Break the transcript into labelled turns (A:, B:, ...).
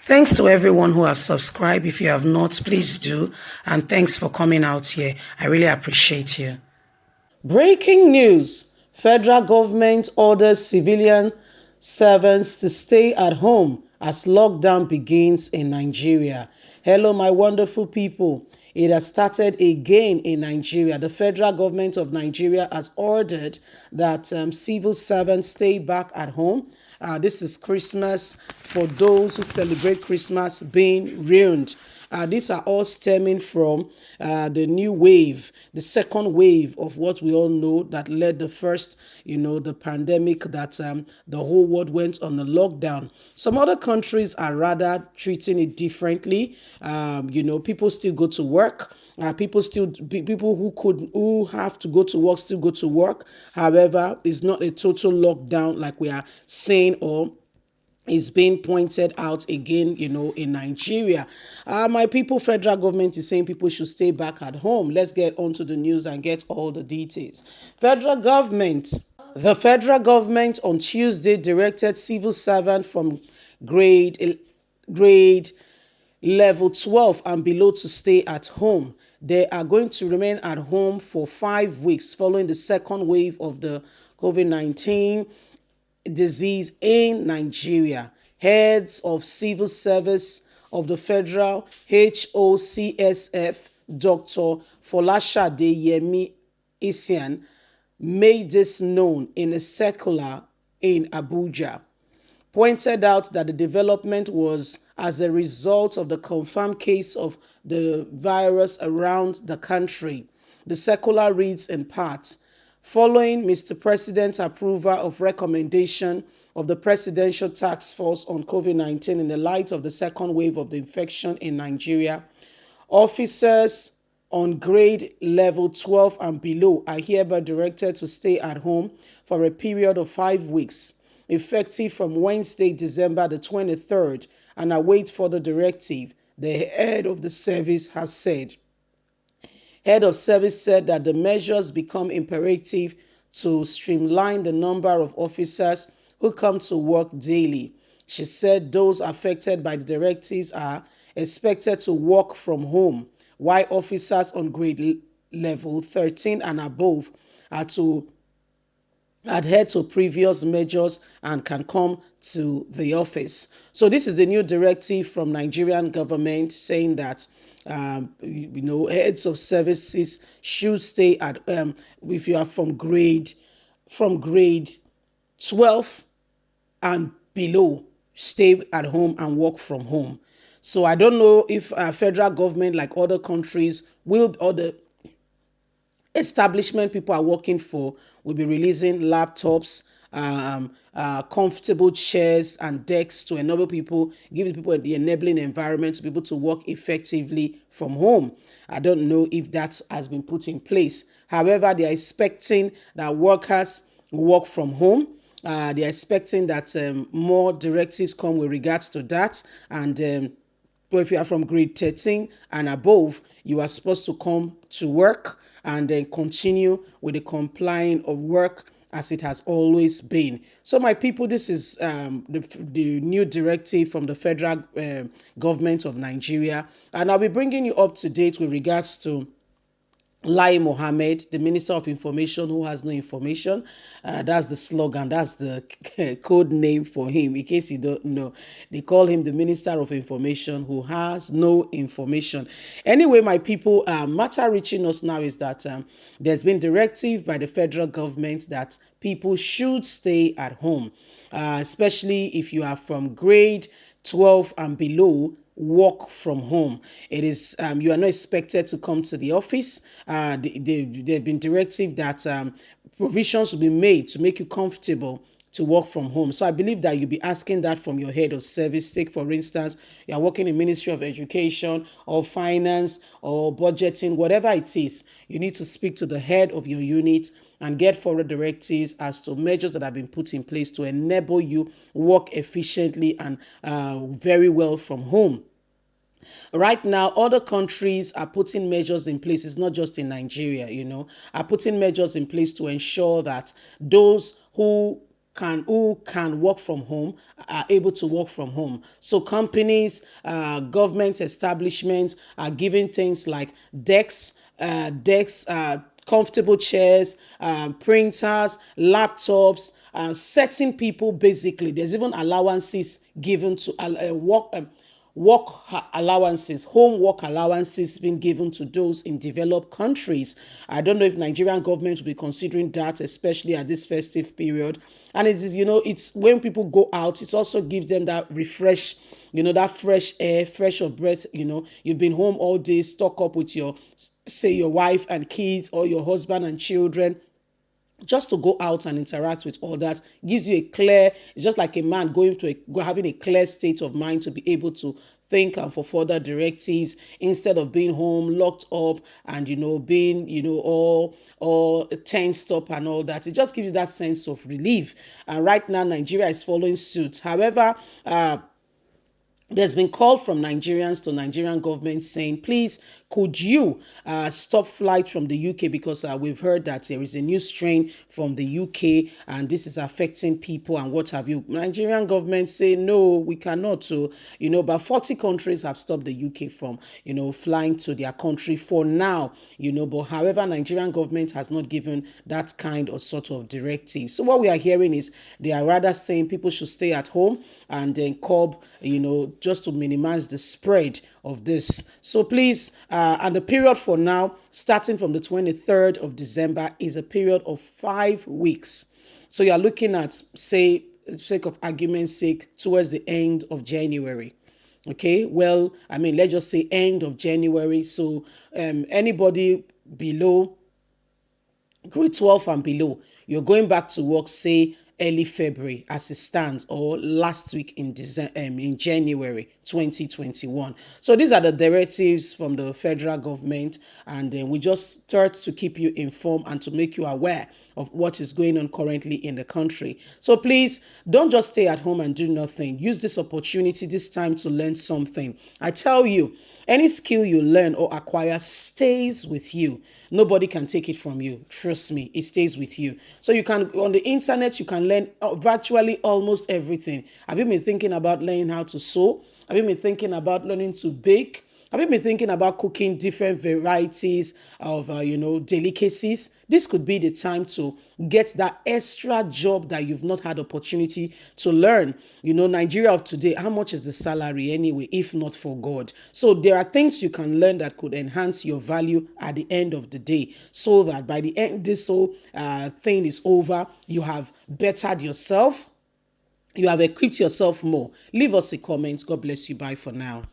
A: Thanks to everyone who have subscribed. If you have not, please do. And thanks for coming out here. I really appreciate you.
B: Breaking news. Federal government orders civilian servants to stay at home as lockdown begins in Nigeria. Hello, my wonderful people. It has started again in Nigeria. The federal government of Nigeria has ordered that civil servants stay back at home. This is Christmas for those who celebrate Christmas being ruined. These are all stemming from the new wave, the second wave of what we all know that led the first, the pandemic that the whole world went on a lockdown. Some other countries are rather treating it differently. People still go to work. People who have to go to work still go to work. However, it's not a total lockdown like we are saying or is being pointed out again, in Nigeria. My people, federal government is saying people should stay back at home. Let's get onto the news and get all the details. The federal government on Tuesday directed civil servants from grade level 12 and below to stay at home. They are going to remain at home for 5 weeks following the second wave of the COVID-19 disease in Nigeria. Heads of civil service of the federal HOCSF, Dr. Folashade Yemi Isian, made this known in a circular in Abuja, pointed out that the development was as a result of the confirmed case of the virus around the country. The circular reads in part, following Mr. President's approval of recommendation of the Presidential Task Force on COVID-19 in the light of the second wave of the infection in Nigeria, officers on grade level 12 and below are hereby directed to stay at home for a period of 5 weeks, effective from Wednesday, December the 23rd, and await further directive, the head of the service has said. Head of service said that the measures become imperative to streamline the number of officers who come to work daily. She said those affected by the directives are expected to work from home, while officers on grade level 13 and above are to adhere to previous measures and can come to the office. So this is the new directive from Nigerian government saying that heads of services should stay at if you are from grade 12 and below, stay at home and work from home. So I don't know if federal government, like other countries, will, or the establishment people are working for, will be releasing laptops, comfortable chairs and desks to enable people, give people the enabling environment to be able to work effectively from home. I don't know if that has been put in place. However, they are expecting that workers work from home. They are expecting that more directives come with regards to that. And but if you are from grade 13 and above, you are supposed to come to work and then continue with the complying of work as it has always been. So my people, this is the new directive from the federal government of Nigeria. And I'll be bringing you up to date with regards to Lai Mohammed, the Minister of Information who has no information. That's the slogan. That's the code name for him. In case you don't know, they call him the Minister of Information who has no information. Anyway, my people, matter reaching us now is that there's been directive by the federal government that people should stay at home, especially if you are from grade 12 and below. Work from home. It is you are not expected to come to the office. They've been directive that provisions will be made to make you comfortable to work from home. So I believe that you'll be asking that from your head of service. Take, for instance, you are working in Ministry of Education or Finance or budgeting, whatever it is, you need to speak to the head of your unit and get forward directives as to measures that have been put in place to enable you work efficiently and very well from home. Right now, other countries are putting measures in place. It's not just in Nigeria, are putting measures in place to ensure that those who can work from home are able to work from home. So companies, government establishments are giving things like comfortable chairs, printers, laptops, certain people basically. There's even allowances given to home work allowances being given to those in developed countries. I don't know if Nigerian government will be considering that, especially at this festive period. And it is, it's when people go out, it also gives them that refresh, that fresh air, fresh of breath. You've been home all day, stuck up with your wife and kids, or your husband and children. Just to go out and interact with others gives you it's just like a man having a clear state of mind to be able to think and for further directives, instead of being home locked up and being all tensed up and all that. It just gives you that sense of relief. And right now Nigeria is following suit. However, there's been call from Nigerians to Nigerian government saying, please, could you stop flights from the UK, because we've heard that there is a new strain from the UK and this is affecting people and what have you. Nigerian government say, no, we cannot. So, but 40 countries have stopped the UK from, flying to their country for now, but however, Nigerian government has not given that kind of sort of directive. So what we are hearing is they are rather saying people should stay at home and then curb, just to minimize the spread of this. So please, and the period for now, starting from the 23rd of December, is a period of 5 weeks. So you're looking at, say, sake of argument's sake, towards the end of January. Okay, well, let's just say end of January. So anybody below grade 12 and below, you're going back to work, say, early February as it stands, or last week in January 2021. So these are the directives from the federal government, and then we just start to keep you informed and to make you aware of what is going on currently in the country. So please don't just stay at home and do nothing. Use this opportunity this time to learn something. I tell you, any skill you learn or acquire stays with you. Nobody can take it from you. Trust me, it stays with you. So you can, on the internet, you can learn virtually almost everything. Have you been thinking about learning how to sew? Have you been thinking about learning to bake? Have you been thinking about cooking different varieties of, delicacies? This could be the time to get that extra job that you've not had opportunity to learn. Nigeria of today, how much is the salary anyway, if not for God? So there are things you can learn that could enhance your value at the end of the day, so that by the end this whole thing is over, you have bettered yourself, you have equipped yourself more. Leave us a comment. God bless you. Bye for now.